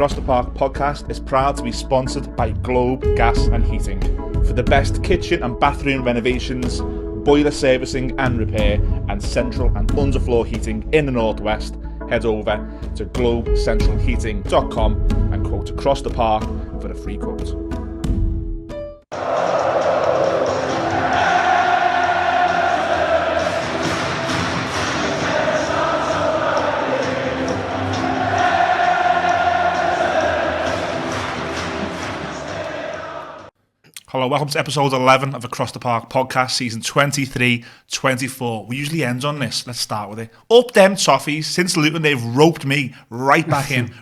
Across the Park podcast is proud to be sponsored by Globe Gas and Heating. For the best kitchen and bathroom renovations, boiler servicing and repair, and central and underfloor heating in the Northwest, head over to globecentralheating.com and quote Across the Park for a free quote. Hello, welcome to episode 11 of Across the Park podcast, season 23-24. We usually end on this. Let's start with it. Up them Toffees. Since Luton, they've roped me right back in.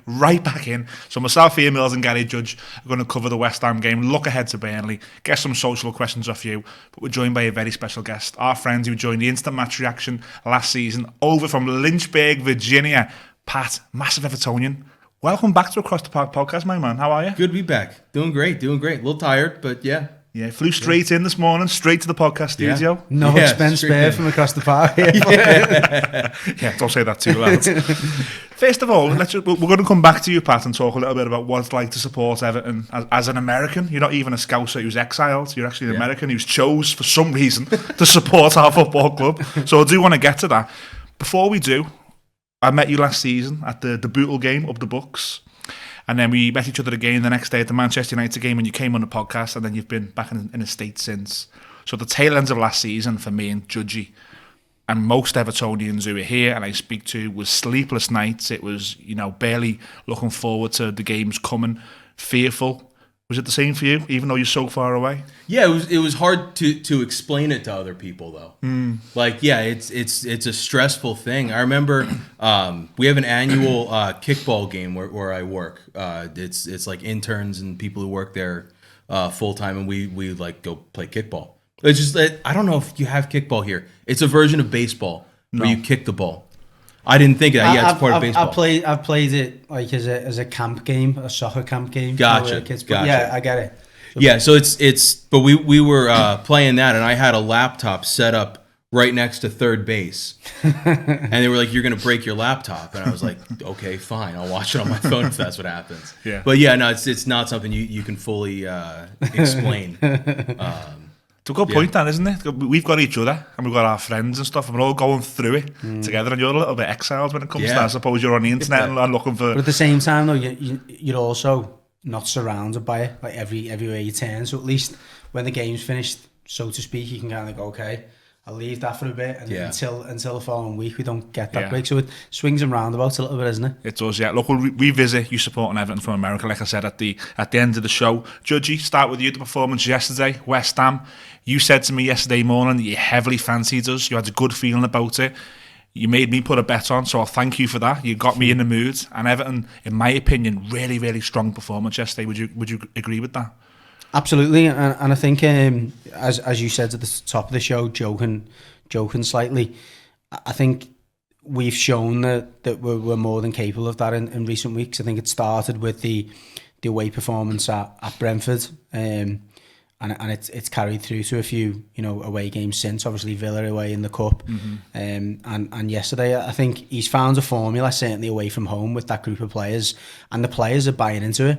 So myself here, Millsy and Judgy are going to cover the West Ham game, look ahead to Burnley, get some social questions off you. But we're joined by a very special guest, our friend who joined the Instant Match Reaction last season, over from Lynchburg, Virginia. Pat, massive Evertonian. Welcome back to Across the Park podcast, my man. How are you? Good to be back. Doing great. A little tired, but yeah. Yeah, flew straight in this morning, straight to the podcast studio. Yeah. No expense spared from Across the Park. Yeah, don't say that too loud. First of all, we're going to come back to you, Pat, and talk a little bit about what it's like to support Everton as an American. You're not even a Scouser who's exiled. You're actually an American who's chose, for some reason, to support our football club. So I do want to get to that. Before we do, I met you last season at the Bootle game up the Bucks, and then we met each other again the next day at the Manchester United game when you came on the podcast, and then you've been back in the States since. So the tail ends of last season for me and Judgy and most Evertonians who were here and I speak to was sleepless nights. It was, barely looking forward to the games coming, fearful. Was it the same for you, even though you're so far away? Yeah, it was hard to explain it to other people though. It's a stressful thing. I remember we have an annual kickball game where I work. It's like interns and people who work there full time, and we like go play kickball. It's just that I don't know if you have kickball here. It's a version of baseball where you kick the ball. I didn't think of that. Yeah, it's part of baseball. I've played it like as a camp game, a soccer camp game. Gotcha. Yeah, I get it. So it's. But we were playing that, and I had a laptop set up right next to third base, and they were like, "You're gonna break your laptop," and I was like, "Okay, fine, I'll watch it on my phone if that's what happens." Yeah. But yeah, no, it's not something you can fully explain. It's a good point, then, isn't it? We've got each other and we've got our friends and stuff, and we're all going through it together. And you're a little bit exiled when it comes to that. I suppose you're on the internet and looking for. But at the same time, though, you're also not surrounded by it, like everywhere you turn. So at least when the game's finished, so to speak, you can kind of go, okay, I'll leave that for a bit, and until the following week we don't get that break. So it swings and roundabouts a little bit, isn't it? It does, yeah. Look, we'll revisit you supporting Everton from America, like I said at the end of the show. Judgy, start with you. The performance yesterday, West Ham. You said to me yesterday morning that you heavily fancied us. You had a good feeling about it. You made me put a bet on, so I'll thank you for that. You got me in the mood. And Everton, in my opinion, really, really strong performance yesterday. Would you agree with that? Absolutely, and I think as you said at the top of the show, joking slightly, I think we've shown that we're more than capable of that in recent weeks. I think it started with the away performance at Brentford, and it's carried through to a few away games since. Obviously Villa away in the cup, and yesterday I think he's found a formula certainly away from home with that group of players, and the players are buying into it.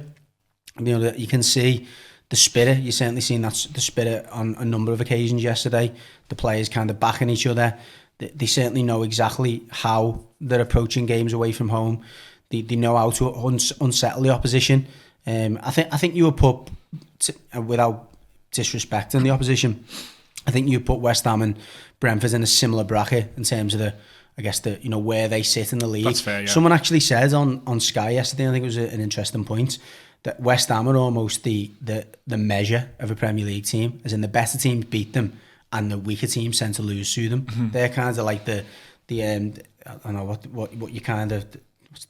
You can see the spirit. You're certainly seeing the spirit on a number of occasions yesterday. The players kind of backing each other. They certainly know exactly how they're approaching games away from home. They know how to unsettle the opposition. I think you would put, without disrespecting the opposition, I think you put West Ham and Brentford in a similar bracket in terms of where they sit in the league. That's fair, yeah. Someone actually said on Sky yesterday, I think it was an interesting point, that West Ham are almost the measure of a Premier League team, as in the better teams beat them and the weaker teams tend to lose to them. Mm-hmm. They're kind of like the I don't know what you kind of, what's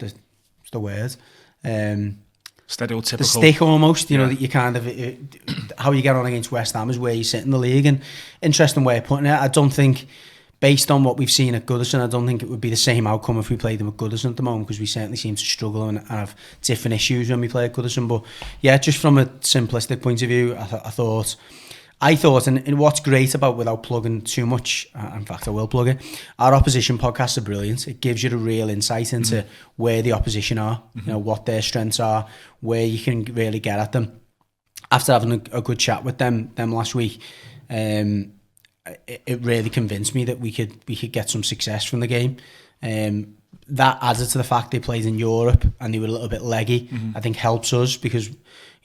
the word? Stereotypical. The stick almost, that you kind of, how you get on against West Ham is where you sit in the league. And interesting way of putting it. I don't think, based on what we've seen at Goodison, I don't think it would be the same outcome if we played them at Goodison at the moment, because we certainly seem to struggle and have different issues when we play at Goodison. But yeah, just from a simplistic point of view, I thought I thought, and what's great about, without plugging too much, in fact I will plug it, our opposition podcasts are brilliant. It gives you a real insight into where the opposition are, you know, what their strengths are, where you can really get at them. After having a good chat with them last week, it really convinced me that we could get some success from the game. That added to the fact they played in Europe and they were a little bit leggy. I think helps us because, you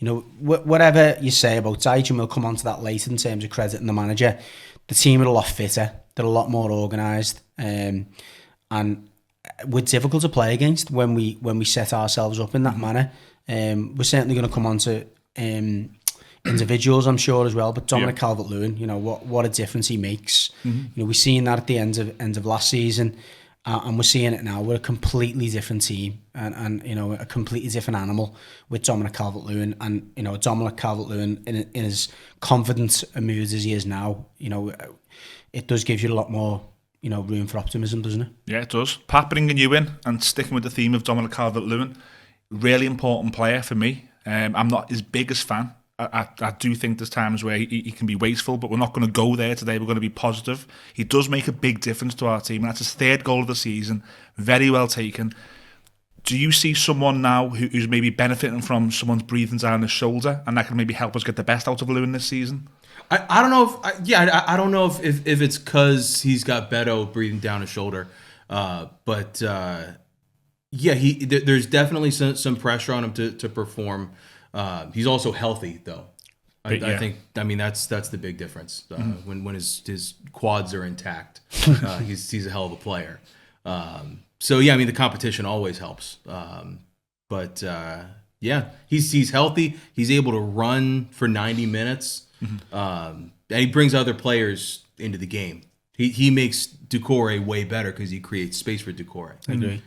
know, whatever you say about Dyche, and we'll come on to that later in terms of crediting the manager, the team are a lot fitter, they're a lot more organised, and we're difficult to play against when we set ourselves up in that manner. We're certainly going to come on to individuals, I'm sure, as well, but Dominic Calvert-Lewin, you know, what a difference he makes. You know, we've seen that at the end of last season, and we're seeing it now. We're a completely different team and you know, a completely different animal with Dominic Calvert-Lewin. And, you know, Dominic Calvert-Lewin in as confident a mood as he is now, you know, it does give you a lot more, you know, room for optimism, doesn't it? Yeah, it does. Pat, bringing you in and sticking with the theme of Dominic Calvert-Lewin, really important player for me. I'm not his biggest fan. I do think there's times where he can be wasteful, but we're not going to go there today. We're going to be positive. He does make a big difference to our team, and that's his third goal of the season. Very well taken. Do you see someone now who's maybe benefiting from someone's breathing down his shoulder, and that can maybe help us get the best out of Lewin this season? I don't know if I don't know if it's because he's got Beto breathing down his shoulder, but there's definitely some pressure on him to perform. He's also healthy though. I think that's the big difference. When his quads are intact, he's a hell of a player. So yeah, I mean the competition always helps. But he's healthy. He's able to run for 90 minutes, and he brings other players into the game. He makes Doucouré way better because he creates space for Doucouré. I agree.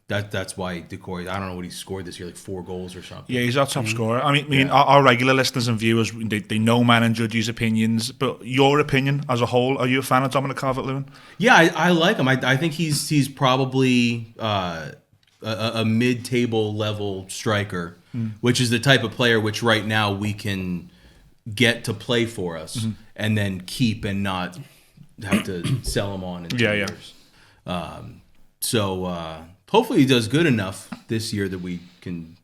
That's why Doucouré, I don't know what he scored this year, like 4 goals or something. Yeah, he's our top scorer. I mean, our regular listeners and viewers, they know man and Judgy's opinions, but your opinion as a whole, are you a fan of Dominic Calvert-Lewin? Yeah, I like him. I think he's probably a mid-table level striker, which is the type of player which right now we can get to play for us and then keep and not have to sell him on in 2 years. So hopefully he does good enough this year that we can,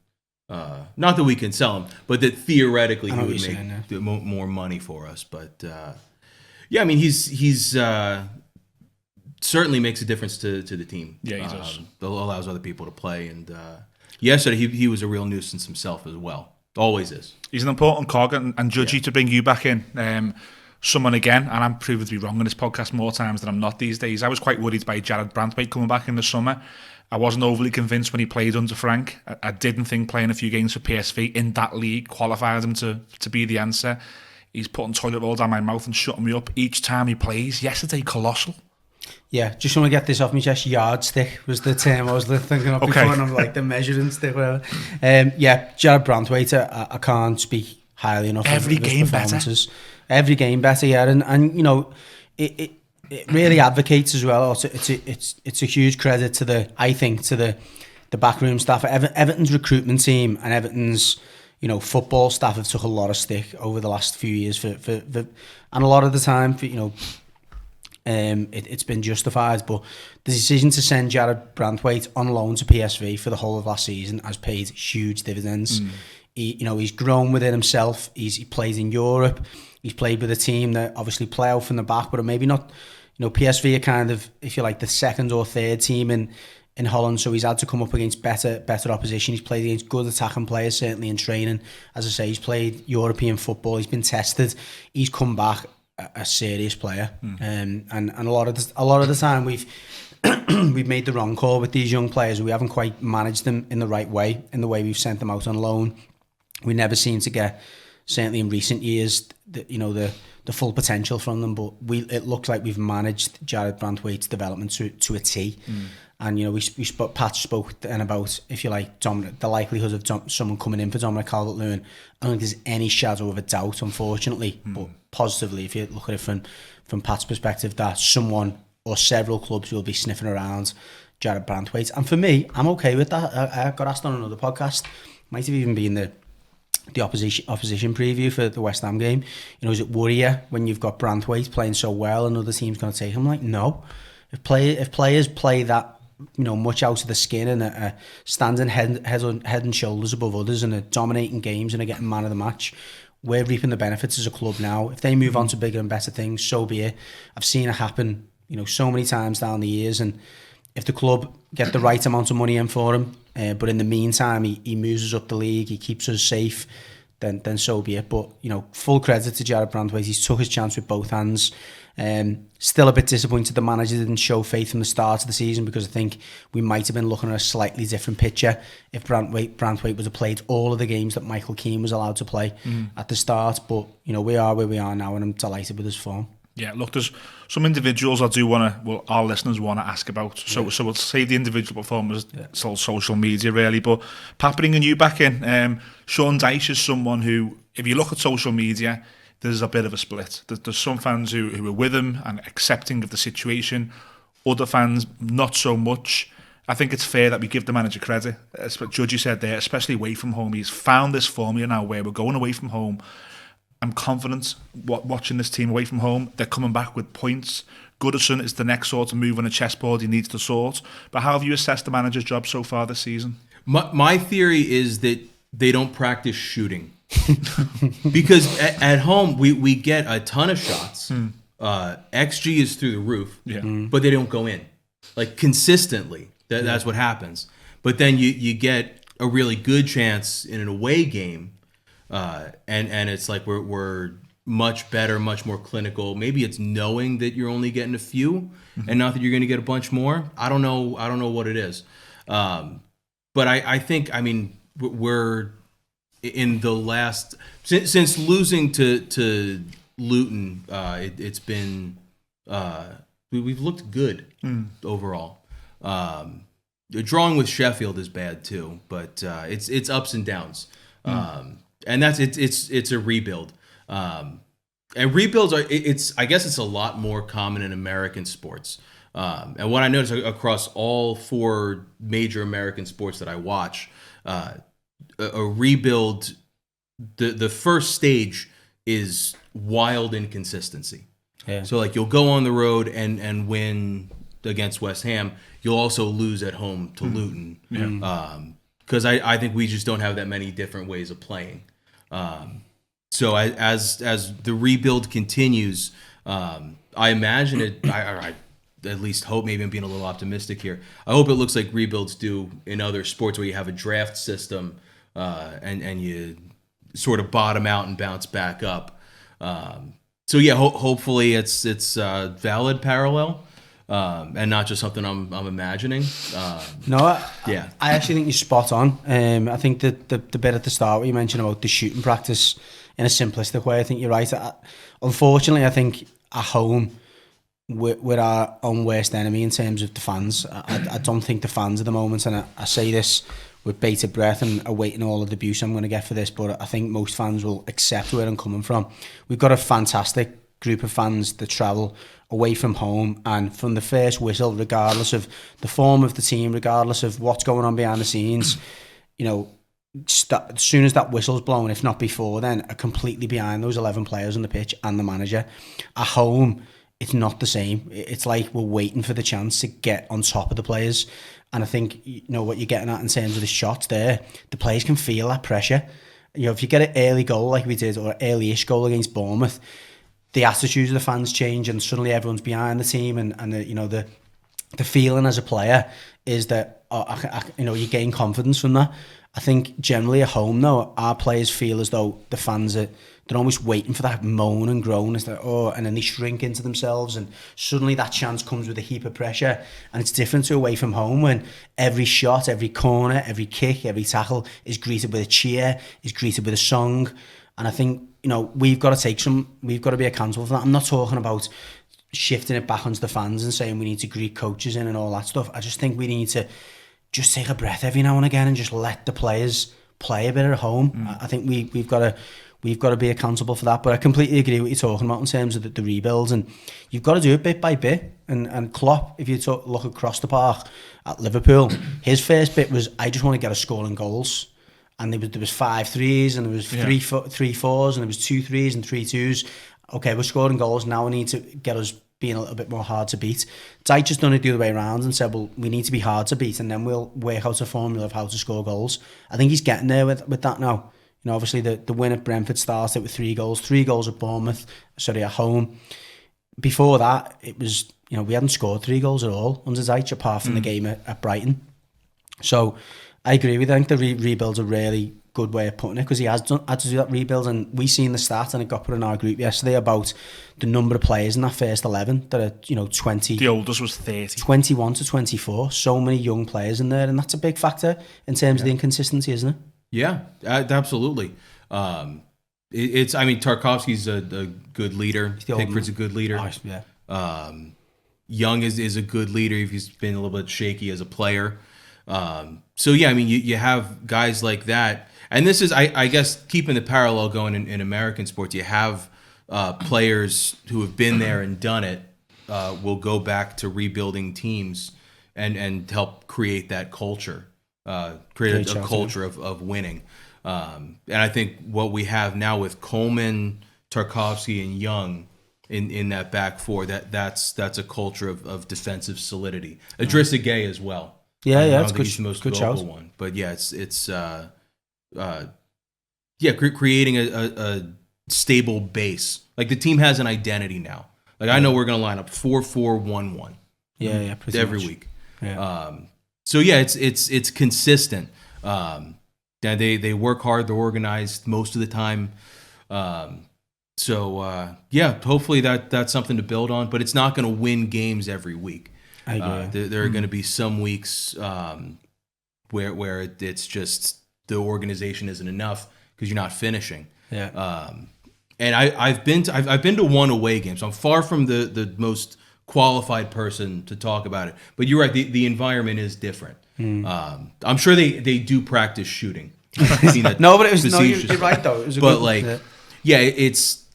not that we can sell him, but that theoretically he would make more money for us. But I mean, he's certainly makes a difference to the team. Yeah, he does. Allows other people to play. And yesterday he was a real nuisance himself as well. Always is. He's an important cog, and Judgy, to bring you back in. Someone again, and I'm proven to be wrong on this podcast more times than I'm not these days. I was quite worried by Jarrad Branthwaite coming back in the summer. I wasn't overly convinced when he played under Frank. I didn't think playing a few games for PSV in that league qualified him to be the answer. He's putting toilet roll down my mouth and shutting me up each time he plays. Yesterday, colossal. Yeah, just want to get this off my chest. Yardstick was the term I was thinking of before, and I'm like the measuring stick, whatever. Jarrad Branthwaite, I can't speak highly enough. Every game better. Every game better, yeah, and you know, it really advocates as well. It's a huge credit to the backroom staff. Everton's recruitment team and Everton's, you know, football staff have took a lot of stick over the last few years for and a lot of the time for, you know, it's been justified, but the decision to send Jarrad Branthwaite on loan to PSV for the whole of last season has paid huge dividends. He's grown within himself. He plays in Europe. He's played with a team that obviously play out from the back, but are maybe not. You know, PSV are kind of, if you like, the second or third team in Holland, so he's had to come up against better opposition. He's played against good attacking players, certainly in training. As I say, he's played European football. He's been tested. He's come back a serious player, and a lot of the time we've made the wrong call with these young players. We haven't quite managed them in the right way, in the way we've sent them out on loan. We never seem to get, certainly in recent years, the full potential from them. But it looks like we've managed Jarrad Branthwaite's development to a T. And you know, Pat spoke then about, if you like, the likelihood of someone coming in for Dominic Calvert-Lewin. I don't think there's any shadow of a doubt, unfortunately, but positively, if you look at it from Pat's perspective, that someone or several clubs will be sniffing around Jarrad Branthwaite. And for me, I'm okay with that. I got asked on another podcast, might have even been the the opposition preview for the West Ham game. Does it worry you when you've got Branthwaite playing so well and other teams going to take him? Like, no. If players play that, much out of the skin and are standing head and shoulders above others and are dominating games and are getting man of the match, we're reaping the benefits as a club now. If they move on to bigger and better things, so be it. I've seen it happen, so many times down the years, and if the club get the right amount of money in for him, but in the meantime he moves us up the league, he keeps us safe, then so be it. But full credit to Jarrad Branthwaite. He's took his chance with both hands. Still a bit disappointed the manager didn't show faith from the start of the season, because I think we might have been looking at a slightly different picture if Branthwaite was played all of the games that Michael Keane was allowed to play at the start. But we are where we are now, and I'm delighted with his form. Yeah, look, there's some individuals I do want to, our listeners want to ask about. So we'll say the individual performers, it's all social media really. But Pat, bringing you back in, Sean Dyche is someone who, if you look at social media, there's a bit of a split. There's some fans who are with him and accepting of the situation. Other fans, not so much. I think it's fair that we give the manager credit. As what Judgy said there, especially away from home. He's found this formula now where we're going away from home. I'm confident watching this team away from home. They're coming back with points. Goodison is the next sort of move on a chessboard he needs to sort. But how have you assessed the manager's job so far this season? My theory is that they don't practice shooting. Because at home, we get a ton of shots. XG is through the roof, but they don't go in. Like, consistently. That's what happens. But then you get a really good chance in an away game, and it's like we're much better, much more clinical. Maybe it's knowing that you're only getting a few and not that you're going to get a bunch more. I don't know what it is. But I think, we're in the last, since losing to Luton, it's been we've looked good overall. Drawing with Sheffield is bad too, but it's ups and downs, and that's it's a rebuild. And rebuilds are I guess it's a lot more common in American sports. And what I notice across all 4 major American sports that I watch, a rebuild, the first stage is wild inconsistency. Yeah. So like you'll go on the road and win against West Ham, you'll also lose at home to Luton. Because I think we just don't have that many different ways of playing. So as the rebuild continues, I imagine it. I at least hope, maybe I'm being a little optimistic here. I hope it looks like rebuilds do in other sports where you have a draft system and you sort of bottom out and bounce back up. So yeah, hopefully it's valid parallel. And not just something I'm imagining. I actually think you're spot on. I think that the bit at the start where you mentioned about the shooting practice in a simplistic way, I think you're right. Unfortunately, I think at home we're our own worst enemy in terms of the fans. I don't think the fans at the moment, and I say this with bated breath and awaiting all of the abuse I'm going to get for this, but I think most fans will accept where I'm coming from. We've got a fantastic group of fans that travel away from home, and from the first whistle, regardless of the form of the team, regardless of what's going on behind the scenes, as soon as that whistle's blown, if not before then, are completely behind those 11 players on the pitch and the manager. At home, it's not the same. It's like we're waiting for the chance to get on top of the players. And I think, what you're getting at in terms of the shots there, the players can feel that pressure. If you get an early goal like we did, or an early-ish goal against Bournemouth, the attitudes of the fans change and suddenly everyone's behind the team, and the feeling as a player is that you gain confidence from that. I think generally at home though, our players feel as though the fans they're almost waiting for that moan and groan, and then they shrink into themselves, and suddenly that chance comes with a heap of pressure. And it's different to away from home, when every shot, every corner, every kick, every tackle is greeted with a cheer, is greeted with a song. And I think we've got to be accountable for that. I'm not talking about shifting it back onto the fans and saying we need to greet coaches in and all that stuff. I just think we need to just take a breath every now and again and just let the players play a bit at home. I think we've got to be accountable for that. But I completely agree with what you're talking about in terms of the rebuilds, and you've got to do it bit by bit. And Klopp, if you look across the park at Liverpool, his first bit was, I just want to get a score and goals. and there was 5 threes, and there was 3 fours, and there was 2 threes and 3 twos. Okay, we're scoring goals now. We need to get us being a little bit more hard to beat. Dyche just done it the other way around and said, well, we need to be hard to beat, and then we'll work out a formula of how to score goals. I think he's getting there with that now. You know, obviously the win at Brentford started with 3 goals at Bournemouth, at home. Before that, it was, you know, we hadn't scored 3 goals at all under Dyche, apart from the game at Brighton. So I agree with you. I think the rebuild's a really good way of putting it, because he had to do that rebuild, and we seen the stat, and it got put in our group yesterday, about the number of players in that first 11 that are, you know, 20. The oldest was 30. 21 to 24. So many young players in there, and that's a big factor in terms of the inconsistency, isn't it? Yeah, absolutely. I mean, Tarkowski's a good leader. Pickford's a good leader. Nice, yeah. Young is a good leader. He's been a little bit shaky as a player. So yeah, I mean, you have guys like that. And this is, I guess, keeping the parallel going in American sports. You have players who have been there and done it, will go back to rebuilding teams and help create that culture, create a culture of winning. And I think what we have now with Coleman, Tarkowski, and Young in that back four, that's a culture of defensive solidity. Idrissa Gueye as well. Yeah, it's good. He's the most vocal one, but yeah, it's creating a stable base. Like, the team has an identity now. Like, I know we're gonna line up 4-4-1-1. Yeah, pretty every much. week. Yeah. So yeah, it's consistent. They work hard. They're organized most of the time. Hopefully that's something to build on. But it's not going to win games every week. I agree. There are going to be some weeks where it's just the organization isn't enough because you're not finishing. Yeah. And I've been to one away game, so I'm far from the most qualified person to talk about it. But you're right, the environment is different. I'm sure they do practice shooting. No, but you're right though. It was it's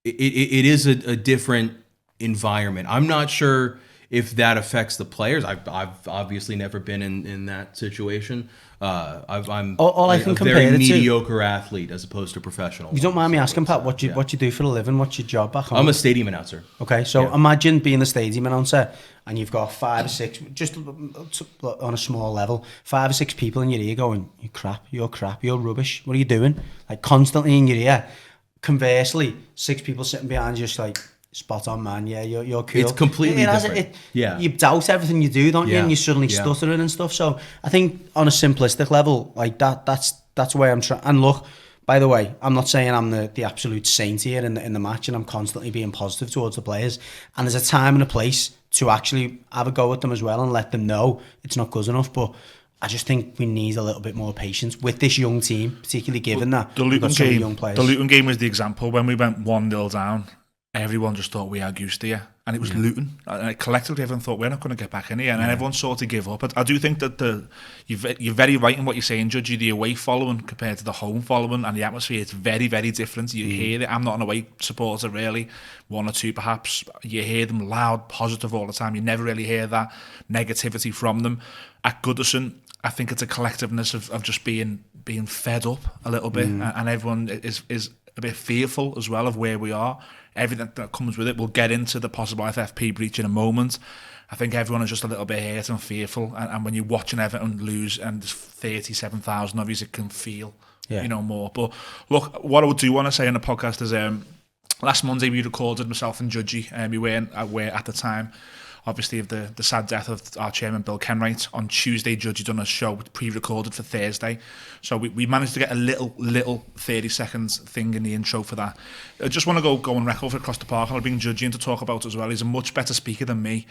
it is a different environment. I'm not sure if that affects the players. I've obviously never been in that situation. I'm I can a compare very it to, mediocre athlete as opposed to professional. You don't mind me asking, Pat, what you do for a living? What's your job back home? I'm a stadium announcer. Okay, so imagine being a stadium announcer and you've got 5 or 6, just on a small level, 5 or 6 people in your ear going, you're crap, you're rubbish, what are you doing? Like, constantly in your ear. Conversely, 6 people sitting behind you just like, spot on, man, yeah, you're cool. It's completely different. You doubt everything you do, don't you? And you're suddenly stuttering and stuff. So I think on a simplistic level, like that's where I'm trying. And look, by the way, I'm not saying I'm the absolute saint here in the match, and I'm constantly being positive towards the players. And there's a time and a place to actually have a go at them as well and let them know it's not good enough. But I just think we need a little bit more patience with this young team, particularly given that the Luton we've got so many game, young players. The Luton game was the example. When we went 1-0 down, everyone just thought we had goose here, and it was Luton. And collectively, everyone thought we're not going to get back in here, and everyone sort of give up. I do think that you're very right in what you're saying, Judgy. The away following compared to the home following and the atmosphere, it's very, very different. You hear it. I'm not an away supporter really, 1 or 2 perhaps. You hear them loud, positive all the time. You never really hear that negativity from them. At Goodison, I think it's a collectiveness of just being fed up a little bit, and everyone is a bit fearful as well of where we are. Everything that comes with it. We'll get into the possible FFP breach in a moment. I think everyone is just a little bit hurt and fearful. And when you're watching Everton lose and there's 37,000 of you, it can feel, more. But look, what I do want to say in the podcast is last Monday we recorded, myself and Judgy. We weren't aware at the time, obviously, of the sad death of our chairman, Bill Kenwright. On Tuesday, Judgy done a show pre-recorded for Thursday. So we managed to get a little 30 seconds thing in the intro for that. I just want to go on record for Across the Park, and I'll bring Judgy in to talk about it as well. He's a much better speaker than me.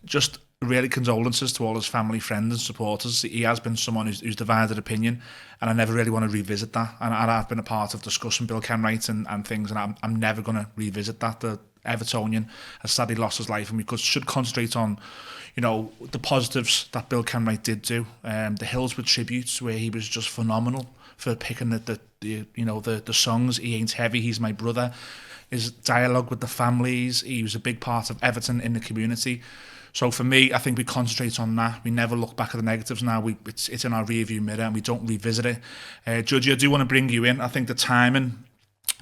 Just really condolences to all his family, friends and supporters. He has been someone who's divided opinion, and I never really want to revisit that. And I've been a part of discussing Bill Kenwright and things, and I'm never going to revisit that. The Evertonian has sadly lost his life, and we should concentrate on, the positives that Bill Kenwright did do. The Hillsborough tributes, where he was just phenomenal for picking the songs. He Ain't Heavy, He's My Brother. His dialogue with the families. He was a big part of Everton in the community. So for me, I think we concentrate on that. We never look back at the negatives now. It's in our rearview mirror and we don't revisit it. Judgy, I do want to bring you in. I think the timing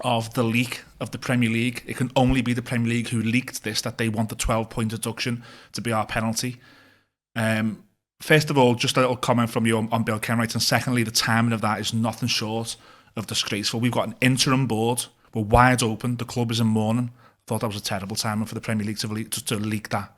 of the leak of the Premier League, it can only be the Premier League who leaked this, that they want the 12-point deduction to be our penalty. First of all, just a little comment from you on Bill Kenwright, and secondly, the timing of that is nothing short of disgraceful. We've got an interim board. We're wide open. The club is in mourning. I thought that was a terrible timing for the Premier League to leak that.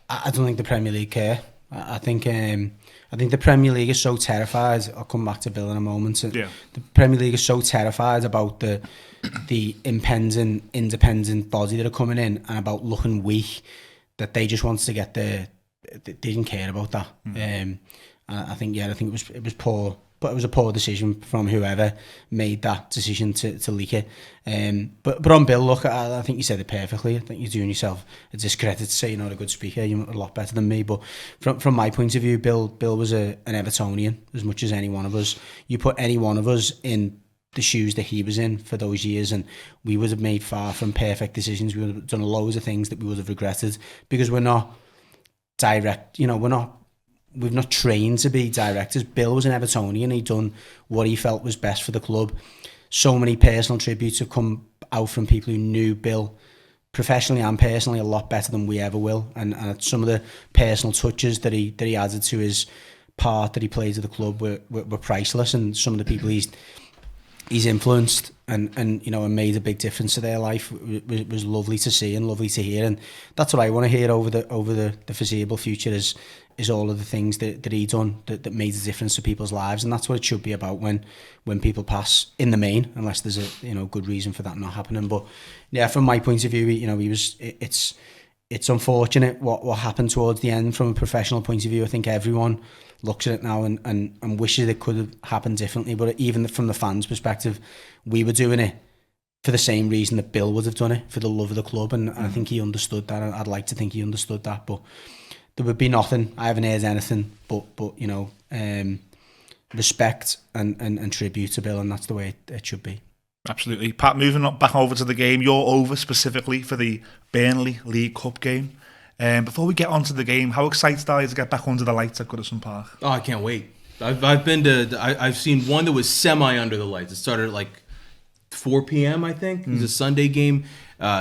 I don't think the Premier League care. I think the Premier League is so terrified. I'll come back to Bill in a moment. Yeah. The Premier League is so terrified about the impending independent body that are coming in and about looking weak that they just want to get the. They didn't care about that. I think it was poor. But it was a poor decision from whoever made that decision to leak it. But on Bill, look, I think you said it perfectly. I think you're doing yourself a discredit to say you're not a good speaker. You're a lot better than me. But from my point of view, Bill was an Evertonian as much as any one of us. You put any one of us in the shoes that he was in for those years, and we would have made far from perfect decisions. We would have done loads of things that we would have regretted because we're not direct. We've not trained to be directors. Bill was an Evertonian. He'd done what he felt was best for the club. So many personal tributes have come out from people who knew Bill professionally and personally a lot better than we ever will. And some of the personal touches that he added to his part that he played to the club were priceless. And some of the people he's influenced and made a big difference to their life was lovely to see and lovely to hear. And that's what I want to hear over the foreseeable future is all of the things that he done that made a difference to people's lives. And that's what it should be about when people pass in the main, unless there's a good reason for that not happening. But yeah, from my point of view, it's unfortunate what happened towards the end from a professional point of view. I think everyone looks at it now and wishes it could have happened differently. But even from the fans' perspective, we were doing it for the same reason that Bill would have done it, for the love of the club. And I think he understood that. I'd like to think he understood that. But there would be nothing. I haven't heard anything but respect and tribute to Bill, and that's the way it should be. Absolutely. Pat, moving back over to the game, you're over specifically for the Burnley League Cup game. Before we get onto the game, how excited are you to get back under the lights at Goodison Park? Oh, I can't wait. I've seen one that was semi under the lights. It started at like 4 p.m. I think. It was a Sunday game.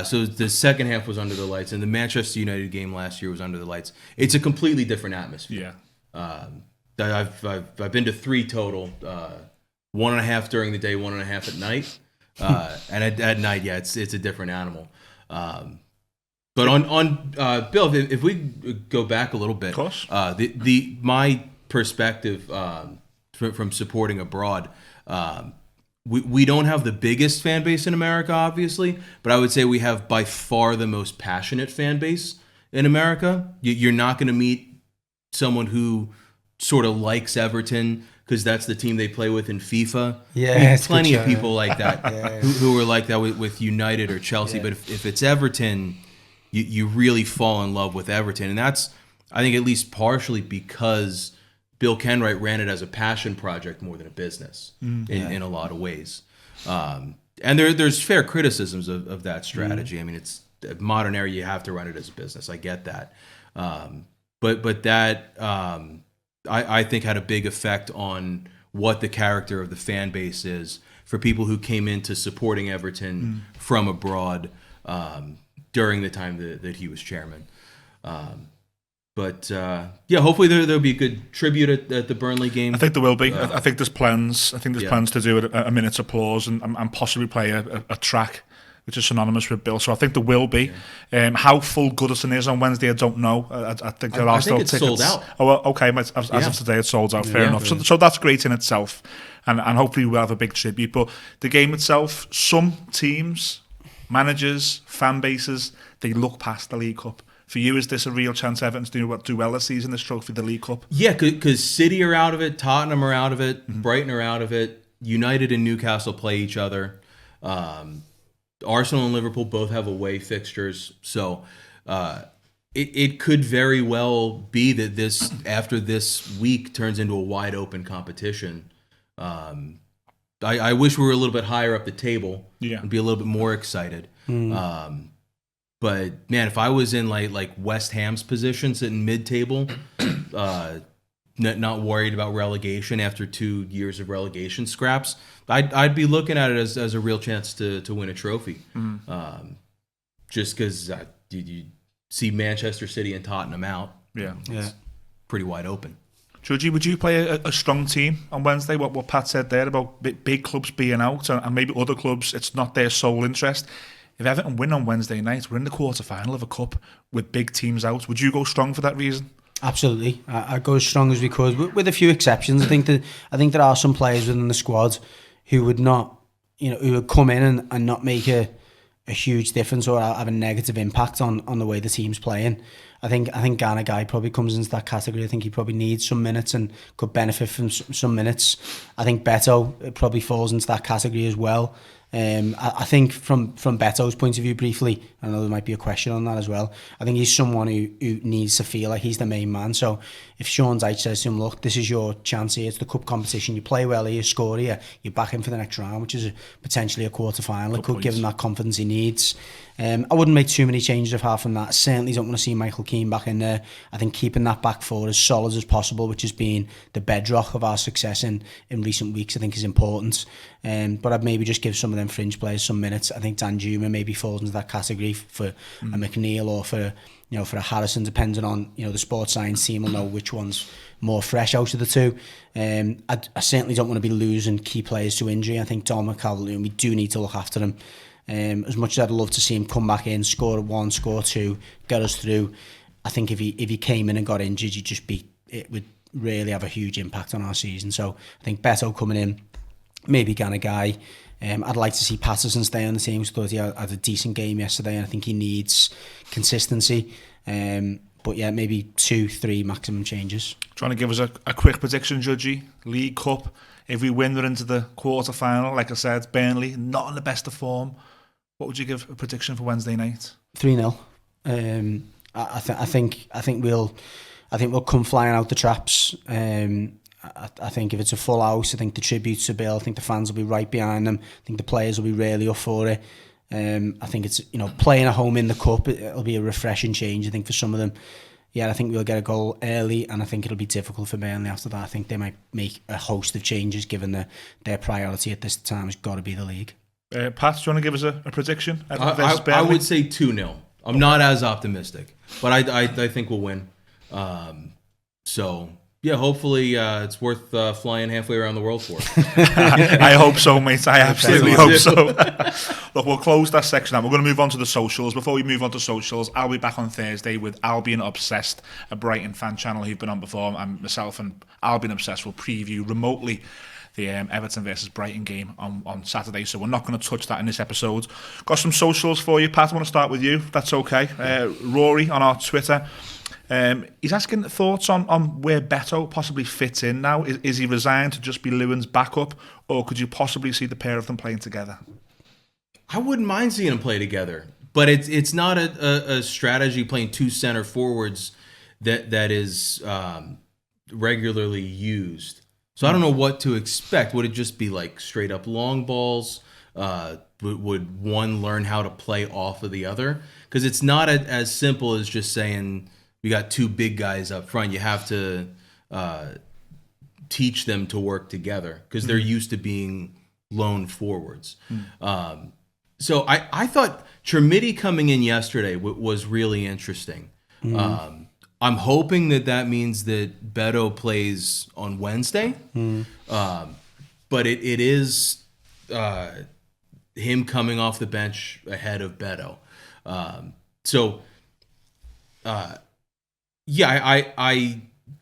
So the second half was under the lights, and the Manchester United game last year was under the lights. It's a completely different atmosphere. Yeah. I've been to 3 total. 1.5 during the day, 1.5 at night. And at night, yeah, it's a different animal. But on Bill, if we go back a little bit, of course. My perspective from supporting abroad. We don't have the biggest fan base in America, obviously, but I would say we have by far the most passionate fan base in America. You're not going to meet someone who sort of likes Everton because that's the team they play with in FIFA. Yeah, plenty of people like that who are like that with United or Chelsea. Yeah. But if it's Everton, you really fall in love with Everton, and that's, I think, at least partially because Bill Kenwright ran it as a passion project more than a business in a lot of ways. And there's fair criticisms of that strategy. I mean, it's modern era, you have to run it as a business. I get that. But that, I think, had a big effect on what the character of the fan base is for people who came into supporting Everton from abroad during the time that he was chairman. But hopefully there'll be a good tribute at the Burnley game. I think there will be. I think there's plans. I think there's plans to do a minute's applause and possibly play a track which is synonymous with Bill. So I think there will be. Yeah. How full Goodison is on Wednesday, I don't know. I think there are still tickets. Sold out. Oh, well, okay. As of today, it's sold out. Fair enough. So that's great in itself, and hopefully we'll have a big tribute. But the game itself, some teams, managers, fan bases, they look past the League Cup. For you, is this a real chance Everton to do well this season, this trophy, the League Cup? Yeah, because City are out of it, Tottenham are out of it, Brighton are out of it, United and Newcastle play each other. Arsenal and Liverpool both have away fixtures. So it could very well be that after this week turns into a wide open competition. I wish we were a little bit higher up the table and be a little bit more excited. But man, if I was in like West Ham's position, sitting mid-table, not worried about relegation after 2 years of relegation scraps, I'd be looking at it as a real chance to win a trophy. Just because you see Manchester City and Tottenham out, Yeah, pretty wide open. Judgy, would you play a strong team on Wednesday? What Pat said there about big clubs being out and maybe other clubs, it's not their sole interest. If Everton win on Wednesday night, we're in the quarter-final of a cup with big teams out. Would you go strong for that reason? absolutely. I'd go as strong as we could, with a few exceptions. I think there are some players within the squad who would not, who would come in and not make a huge difference or have a negative impact on the way the team's playing. I think Ghana guy probably comes into that category. I think he probably needs some minutes and could benefit from some minutes. I think Beto probably falls into that category as well. I think from Beto's point of view, briefly, I know there might be a question on that as well. I think he's someone who needs to feel like he's the main man. So if Sean Dyche says to him, look, this is your chance here, it's the cup competition, you play well here, you score here, you're back in for the next round, which is potentially a quarter-final. It could give him that confidence he needs. I wouldn't make too many changes apart from that. Certainly don't want to see Michael Keane back in there. I think keeping that back four as solid as possible, which has been the bedrock of our success in recent weeks, I think is important. But I'd maybe just give some of them fringe players some minutes. I think Danjuma maybe falls into that category for a McNeil or for a Harrison, depending on the sports science team will know which one's more fresh out of the two. I certainly don't want to be losing key players to injury. I think Dominic Calvert-Lewin, we do need to look after him. As much as I'd love to see him come back in, score one, score two, get us through, I think if he came in and got injured, it would really have a huge impact on our season. So I think Beto coming in, maybe Ghana guy. I'd like to see Patterson stay on the team. I thought he had a decent game yesterday, and I think he needs consistency. But yeah, maybe 2-3 maximum changes. Trying to give us a quick prediction, Judgy. League Cup, if we win, we're into the quarter-final. Like I said, Burnley, not in the best of form. What would you give a prediction for Wednesday night? 3-0. I think we'll come flying out the traps. I think if it's a full house, I think the tributes are built. I think the fans will be right behind them. I think the players will be really up for it. I think it's playing at home in the cup. It'll be a refreshing change. I think for some of them, I think we'll get a goal early, and I think it'll be difficult for Burnley after that. I think they might make a host of changes, given their priority at this time has got to be the league. Pat, do you want to give us a prediction? I would say 2-0. I'm not as optimistic, but I think we'll win. So yeah, hopefully it's worth flying halfway around the world for. I hope so, mate. I absolutely hope so. Look, we'll close that section out. We're going to move on to the socials. Before we move on to socials, I'll be back on Thursday with Albion Obsessed, a Brighton fan channel who've been on before, and myself and Albion Obsessed will preview remotely the Everton versus Brighton game on Saturday, so we're not going to touch that in this episode. Got some socials for you, Pat. I want to start with you, if that's okay. Rory on our Twitter, he's asking thoughts on where Beto possibly fits in now. Is he resigned to just be Lewin's backup, or could you possibly see the pair of them playing together? I wouldn't mind seeing them play together, but it's not a strategy playing two center forwards that is regularly used. So I don't know what to expect. Would it just be like straight up long balls? Would one learn how to play off of the other? Because it's not as simple as just saying we got two big guys up front. You have to teach them to work together because they're used to being lone forwards. So I thought Chermiti coming in yesterday was really interesting. I'm hoping that means that Beto plays on Wednesday. But it is him coming off the bench ahead of Beto. I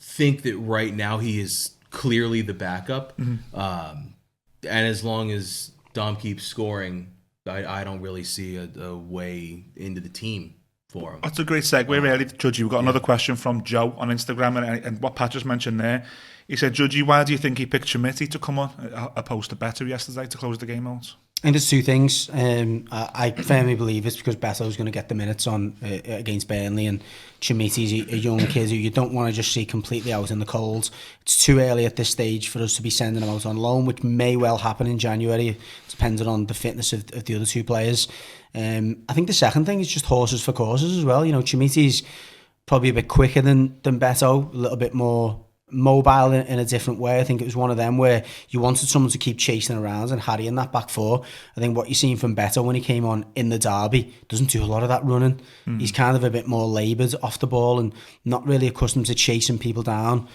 think that right now he is clearly the backup. And as long as Dom keeps scoring, I don't really see a way into the team for him. That's a great segue, really, Judgy. We've got another question from Joe on Instagram, and what Pat just mentioned there. He said, Judgy, why do you think he picked Chermiti to come on opposed to Beto yesterday to close the game out? think there's two things. I firmly believe it's because Beto's going to get the minutes on against Burnley, and Chimiti's a young kid who you don't want to just see completely out in the cold. It's too early at this stage for us to be sending him out on loan, which may well happen in January, depending on the fitness of the other two players. I think the second thing is just horses for courses as well. Chimiti's probably a bit quicker than Beto, a little bit more mobile in a different way. I think it was one of them where you wanted someone to keep chasing around and harrying that back four. I think what you're seeing from Beto when he came on in the derby doesn't do a lot of that running. He's kind of a bit more laboured off the ball and not really accustomed to chasing people down.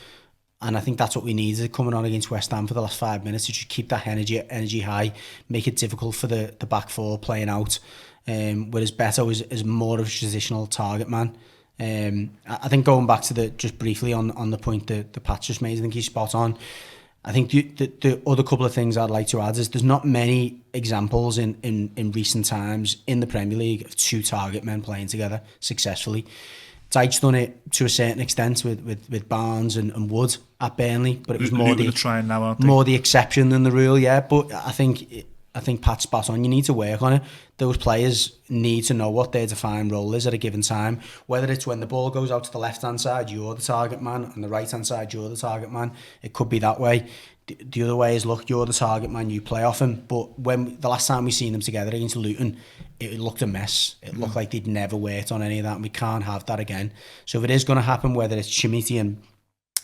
And I think that's what we needed coming on against West Ham for the last 5 minutes, to just keep that energy high, make it difficult for the back four playing out. Whereas Beto is more of a traditional target man. I think going back to just briefly on the point that Pat just made, I think he's spot on. I think the other couple of things I'd like to add is there's not many examples in recent times in the Premier League of two target men playing together successfully. Dyche's done it to a certain extent with Barnes and Wood at Burnley, but it was more the exception than the rule, yeah. But I think Pat's spot on. You need to work on it. Those players need to know what their defined role is at a given time. Whether it's when the ball goes out to the left-hand side, you're the target man, and the right-hand side, you're the target man. It could be that way. The other way is, look, you're the target man, you play off him. But when the last time we seen them together against Luton, it looked a mess. It looked like they'd never worked on any of that, and we can't have that again. So if it is going to happen, whether it's Chimiti and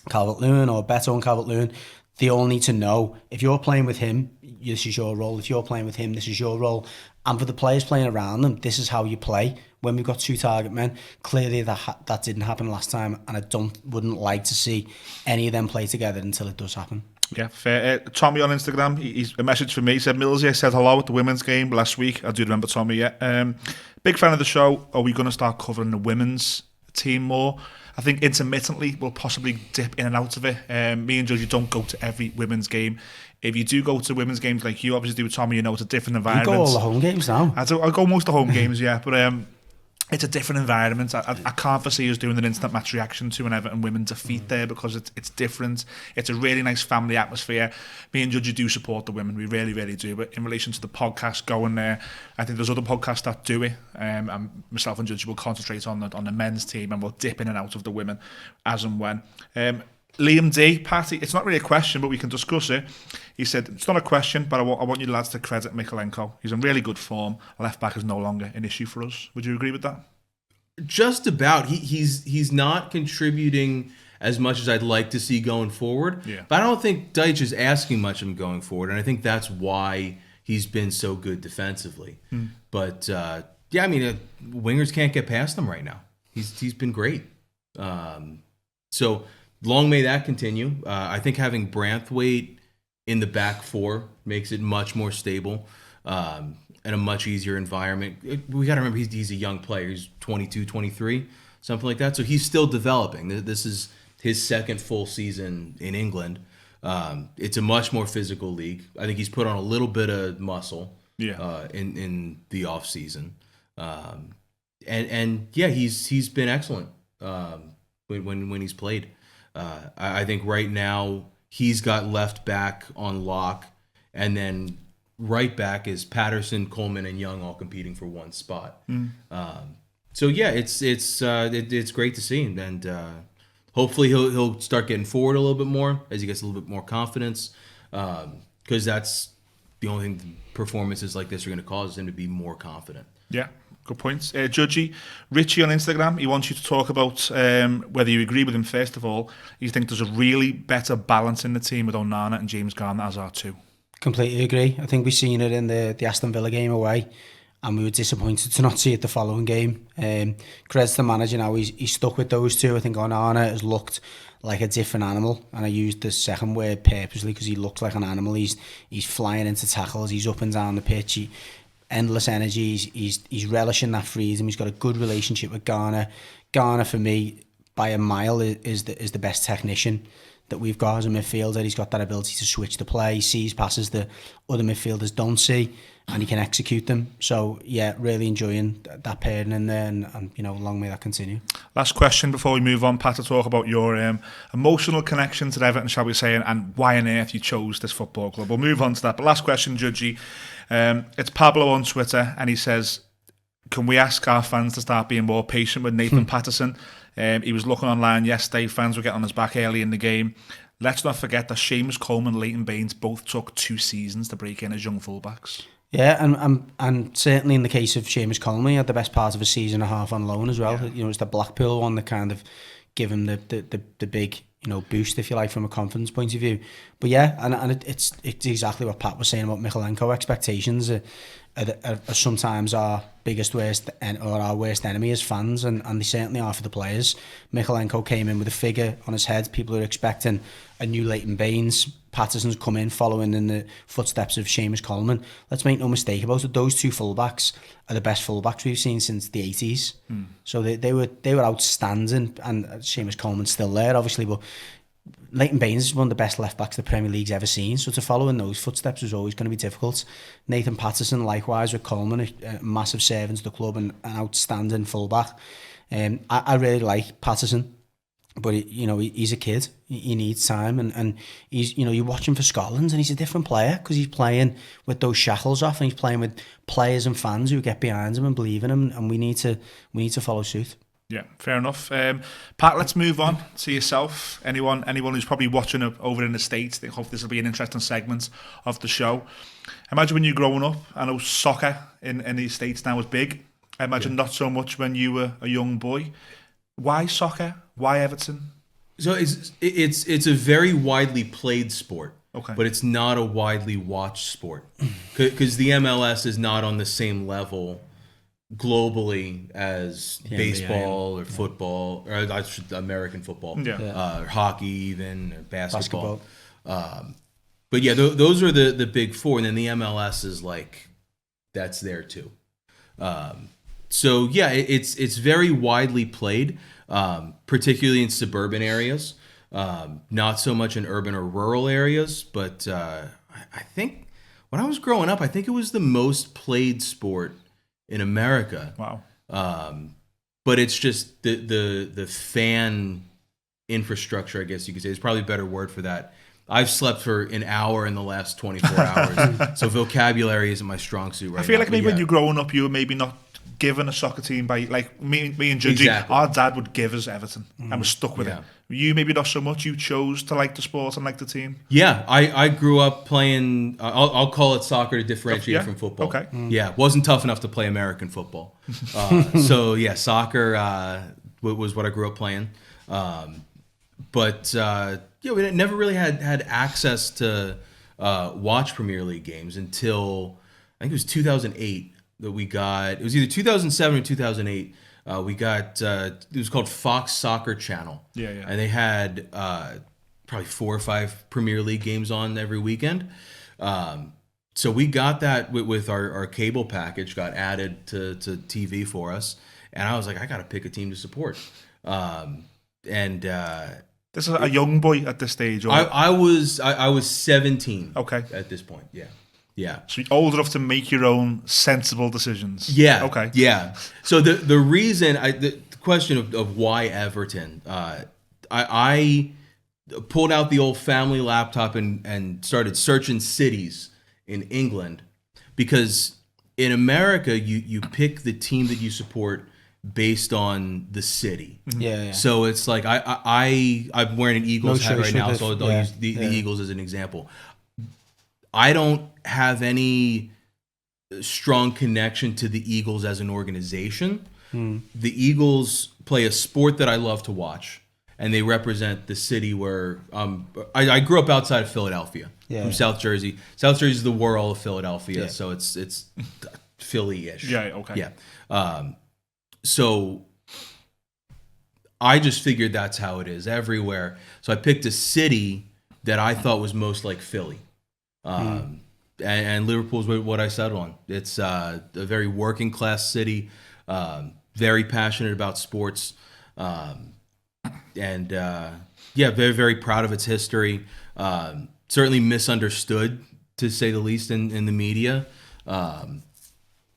Calvert-Lewin or Beto and Calvert-Lewin, they all need to know, if you're playing with him, this is your role. If you're playing with him, this is your role. And for the players playing around them, this is how you play. When we've got two target men, clearly that didn't happen last time, and I wouldn't like to see any of them play together until it does happen. Yeah, fair. Tommy on Instagram, he's a message for me. He said, Millsy, I said hello at the women's game last week. I do remember Tommy, yeah. Big fan of the show. Are we going to start covering the women's team more? I think intermittently we'll possibly dip in and out of it. Me and Judgy don't go to every women's game. If you do go to women's games like you obviously do with Tommy, it's a different environment. You go all the home games now. I go most of the home games, yeah. But it's a different environment. I can't foresee us doing an instant match reaction to an Everton women defeat there, because it's different. It's a really nice family atmosphere. Me and Judgy do support the women. We really, really do. But in relation to the podcast going there, I think there's other podcasts that do it. And myself and Judgy will concentrate on the men's team, and we'll dip in and out of the women as and when. Liam D, Patty, it's not really a question, but we can discuss it. He said, it's not a question, but I want you lads to credit Mikalenko. He's in really good form. Left back is no longer an issue for us. Would you agree with that? Just about. He's not contributing as much as I'd like to see going forward. Yeah. But I don't think Dyche is asking much of him going forward, and I think that's why he's been so good defensively. But wingers can't get past him right now. He's been great. So long may that continue. I think having Branthwaite in the back four makes it much more stable and a much easier environment. We got to remember he's a young player. He's 22, 23, something like that. So he's still developing. This is his second full season in England. It's a much more physical league. I think he's put on a little bit of muscle in the off season. He's been excellent when he's played. I think right now he's got left back on lock, and then right back is Patterson, Coleman, and Young all competing for one spot. It's great to see, and hopefully he'll start getting forward a little bit more as he gets a little bit more confidence, because that's the only thing performances like this are going to cause him to be more confident. Yeah. Good points. Judgy, Richie on Instagram, he wants you to talk about whether you agree with him, first of all. You think there's a really better balance in the team with Onana and James Garner as our two? Completely agree. I think we've seen it in the Aston Villa game away, and we were disappointed to not see it the following game. Credit to the manager now, he's stuck with those two. I think Onana has looked like a different animal, and I used the second word purposely because he looks like an animal. He's flying into tackles, he's up and down the pitch, endless energy. He's relishing that freedom. He's got a good relationship with Garner. Garner, for me, by a mile, is the best technician that we've got as a midfielder. He's got that ability to switch the play. He sees passes that other midfielders don't see, and he can execute them. So, yeah, really enjoying that pairing in there, and long may that continue. Last question before we move on, Pat, to talk about your emotional connection to Everton, shall we say, and why on earth you chose this football club. We'll move on to that. But last question, Judgy. It's Pablo on Twitter, and he says, can we ask our fans to start being more patient with Nathan Patterson? He was looking online yesterday. Fans were getting on his back early in the game. Let's not forget that Seamus Coleman and Leighton Baines both took 2 seasons to break in as young fullbacks. Yeah, and certainly in the case of Seamus Coleman, he had the best part of a season and a half on loan as well. Yeah. You know, it's the Blackpool one that kind of give him the big, you know, boost, if you like, from a confidence point of view. But yeah, and it's exactly what Pat was saying about Mykolenko. Expectations are sometimes our biggest worst or our worst enemy as fans, and they certainly are for the players. Mykolenko came in with a figure on his head. People are expecting a new Leighton Baines. Patterson's come in following in the footsteps of Seamus Coleman. Let's make no mistake about it, those 2 fullbacks are the best fullbacks we've seen since the 80s. So they were outstanding, and Seamus Coleman's still there obviously, but Leighton Baines is one of the best left backs the Premier League's ever seen, so to follow in those footsteps was always going to be difficult. Nathan Patterson, likewise with Coleman, a massive servant to the club and an outstanding fullback. I really like Patterson, but he's a kid. He needs time, and he's, you watch him for Scotland, and he's a different player because he's playing with those shackles off, and he's playing with players and fans who get behind him and believe in him, and we need to follow suit. Yeah, fair enough. Pat, let's move on to yourself. Anyone who's probably watching over in the States, they hope this will be an interesting segment of the show. Imagine when you're growing up, I know soccer in the States now is big. I imagine not so much when you were a young boy. Why soccer? Why Everton? So it's a very widely played sport, okay, but it's not a widely watched sport because the MLS is not on the same level globally as baseball or football, or American football, hockey, even or basketball. But yeah, those are the big 4, and then the MLS is like that's there too. So yeah, it's very widely played, particularly in suburban areas, not so much in urban or rural areas. But I think when I was growing up, I think it was the most played sport in America. Wow. But it's just the fan infrastructure, I guess you could say. There's probably a better word for that. I've slept for an hour in the last 24 hours, so vocabulary isn't my strong suit right now. I feel like maybe when you're growing up, you were maybe not given a soccer team by, like me and Judgy. Exactly. Our dad would give us Everton, and we're stuck with it. You maybe not so much. You chose to like the sport and like the team. Yeah, I grew up playing. I'll call it soccer to differentiate from football. Okay. Yeah, wasn't tough enough to play American football. So yeah, soccer was what I grew up playing. But we never really had access to watch Premier League games until I think it was 2008 that we got. It was either 2007 or 2008. We got it was called Fox Soccer Channel. Yeah. And they had probably 4 or 5 Premier League games on every weekend. So we got that with our cable package, got added to TV for us, and I was like, I got to pick a team to support. This is a young boy at this stage. Or? I was 17. Okay. At this point, yeah. So you're old enough to make your own sensible decisions. Yeah. Okay. Yeah. So the reason the question of why Everton, I pulled out the old family laptop and started searching cities in England, because in America you pick the team that you support based on the city. Yeah. So it's like I'm wearing an Eagles hat right now, so I'll use the Eagles as an example. I don't have any strong connection to the Eagles as an organization. The Eagles play a sport that I love to watch, and they represent the city where I grew up outside of Philadelphia, from South Jersey. South Jersey is the world of Philadelphia, so it's Philly-ish. Yeah, okay. Yeah. So I just figured that's how it is everywhere. So I picked a city that I thought was most like Philly. And Liverpool's what I settled on. It's a very working class city, very passionate about sports, and very, very proud of its history. Certainly misunderstood, to say the least, in the media.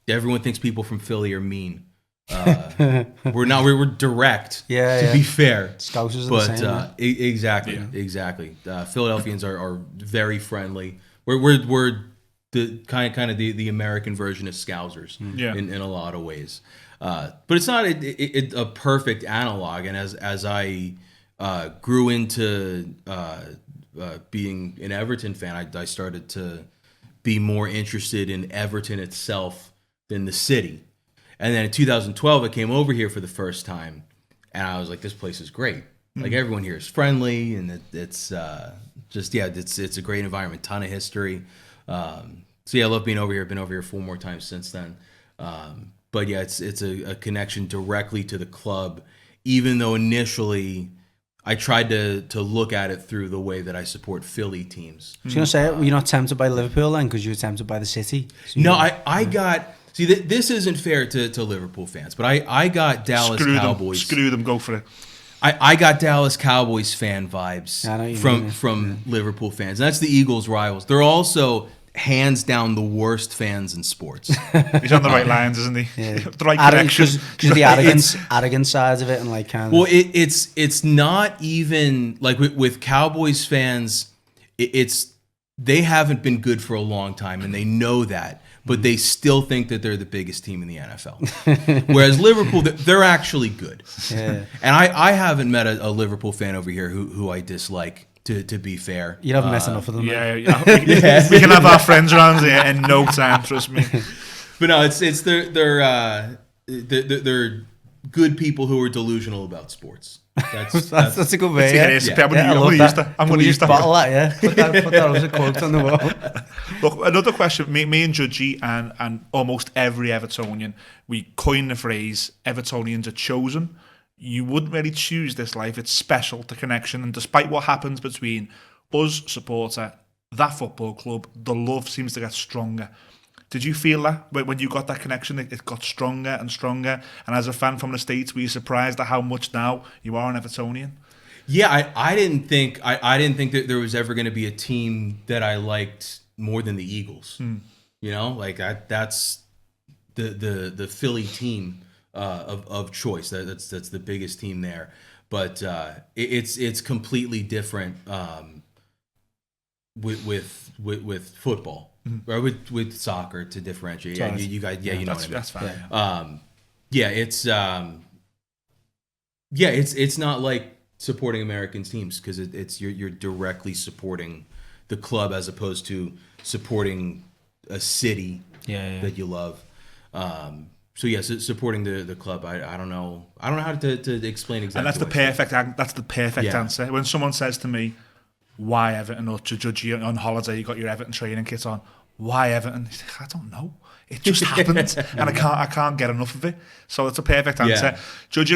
Everyone thinks people from Philly are mean. We're not. We're direct. To be fair, Scousers are but the same. exactly. Philadelphians are very friendly. We're the kind of the American version of Scousers in a lot of ways. But it's not a perfect analog. And as I grew into being an Everton fan, I started to be more interested in Everton itself than the city. And then in 2012, I came over here for the first time, and I was like, this place is great. Like, everyone here is friendly, and it's it's a great environment, ton of history. So yeah, I love being over here. I've been over here 4 more times since then. But yeah, it's a connection directly to the club, even though initially I tried to look at it through the way that I support Philly teams. I was going to say, were you not tempted by Liverpool then, because you were tempted by the City? So no, I got... See, this isn't fair to Liverpool fans, but I got Dallas Cowboys... Screw them, go for it. I got Dallas Cowboys fan vibes from Yeah. Liverpool fans. And that's the Eagles' rivals. They're also hands down the worst fans in sports. He's on the right lines, isn't he? Yeah. The right connection. Because the arrogant sides of it, and like kind of. Well, it's not even like with Cowboys fans. They haven't been good for a long time, and they know that, but they still think that they're the biggest team in the NFL. Whereas Liverpool, they're actually good. Yeah. And I haven't met a Liverpool fan over here who I dislike. To be fair, You haven't met enough of them. Yeah, we can have our friends around here in no time. Trust me. But no, they're good people who are delusional about sports. That's a good way. Yeah, Yeah. I'm going to use that. Bottle that, yeah. Put that as a quote on the wall. Look, another question. Me and Judgy and almost every Evertonian, we coined the phrase "Evertonians are chosen." You wouldn't really choose this life. It's special, the connection. And despite what happens between us, supporter, that football club, the love seems to get stronger. Did you feel that when you got that connection, it got stronger and stronger? And as a fan from the States, were you surprised at how much now you are an Evertonian? Yeah, I didn't think that there was ever going to be a team that I liked more than the Eagles. You know, like that's the Philly team. Of choice. That's the biggest team there, but it's completely different with football or with soccer to differentiate. Yeah, you guys, you know what I mean. That's fine. It's not like supporting American teams because it's you're directly supporting the club as opposed to supporting a city that you love. So yes, supporting the club. I don't know how to explain exactly. And that's the perfect answer. When someone says to me, "Why Everton?" or to judge you on holiday, you got your Everton training kit on. Why Everton? I don't know. It just happened, and I can't get enough of it. So it's a perfect answer. Judge,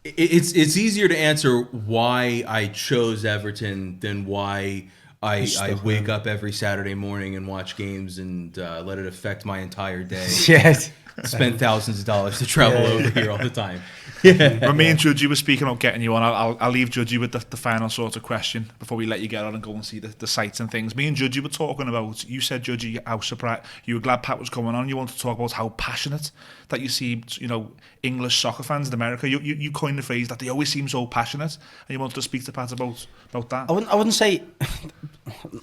it's easier to answer why I chose Everton than why I wake up every Saturday morning and watch games and let it affect my entire day. Yes. Spend thousands of dollars to travel over here all the time. When me and Judgy were speaking about getting you on, I'll leave Judgy with the final sort of question before we let you get on and go and see the sites and things. Me and Judgy were talking about, you said, Judgy, how surprised, you were glad Pat was coming on. You wanted to talk about how passionate that you see, English soccer fans in America. You coined the phrase that they always seem so passionate, and you wanted to speak to Pat about that. I wouldn't say...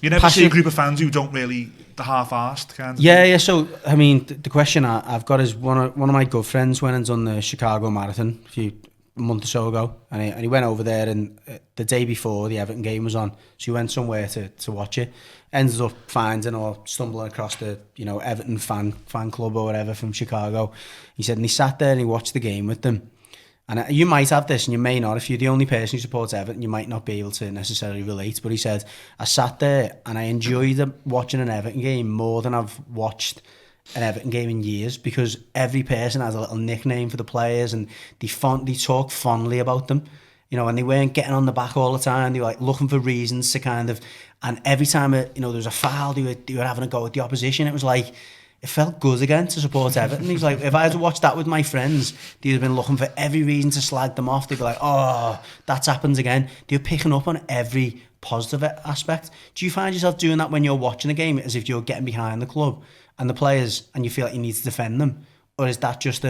You never see a group of fans who don't really, the half-arsed kind of thing. Yeah. So, I mean, the question I've got is one of my good friends went and done the Chicago Marathon a month or so ago, and he went over there, and the day before the Everton game was on, so he went somewhere to watch it. Ended up finding or stumbling across the Everton fan club or whatever from Chicago. He said, and he sat there and he watched the game with them. And you might have this and you may not. If you're the only person who supports Everton, you might not be able to necessarily relate. But he said, I sat there and I enjoyed watching an Everton game more than I've watched an Everton game in years, because every person has a little nickname for the players and they talk fondly about them. And they weren't getting on the back all the time. They were like looking for reasons to kind of, and every time there was a foul, they were having a go at the opposition. It was like, it felt good again to support Everton. He's like, if I had to watch that with my friends, they'd have been looking for every reason to slag them off. They'd be like, oh, that's happened again. They're picking up on every positive aspect. Do you find yourself doing that when you're watching a game, as if you're getting behind the club and the players and you feel like you need to defend them? Or is that just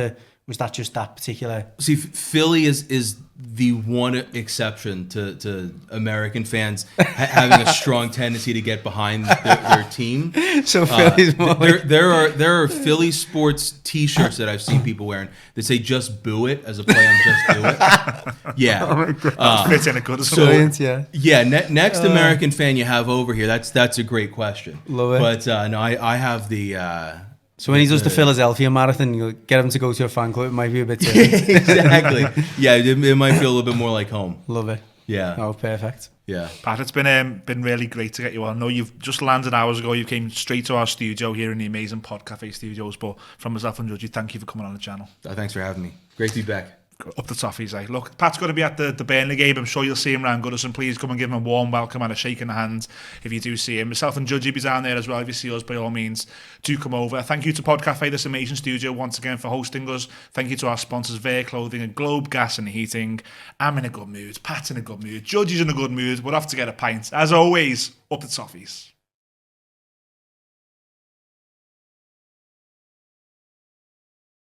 Was that just that particular? See, Philly is the one exception to American fans having a strong tendency to get behind their team. So Philly's more there are Philly sports T-shirts that I've seen people wearing that say "Just Boo It" as a play on "Just Do It." Yeah, Oh my God. Fits in a good so- Brilliant, yeah. yeah. Next American fan you have over here, that's a great question. Love it. But no, I have the. So when he does the Philadelphia marathon, you'll get him to go to a fan club. It might be a bit too. Exactly. Yeah, it might feel a little bit more like home. Love it. Yeah. Oh, perfect. Yeah. Pat, it's been really great to get you on. I know you've just landed hours ago. You came straight to our studio here in the amazing Pod Cafe studios. But from myself and Judgy, thank you for coming on the channel. Thanks for having me. Great to be back. Up the Toffees, eh? Look, Pat's going to be at the Burnley game. I'm sure you'll see him around Goodison. Please come and give him a warm welcome and a shake in the hand if you do see him. Myself and Judgy be down there as well. If you see us, by all means, do come over. Thank you to Pod Cafe, this amazing studio, once again for hosting us. Thank you to our sponsors, Veer Clothing and Globe Gas and Heating. I'm in a good mood. Pat's in a good mood. Judgy's in a good mood. We're off to get a pint. As always, up the Toffees.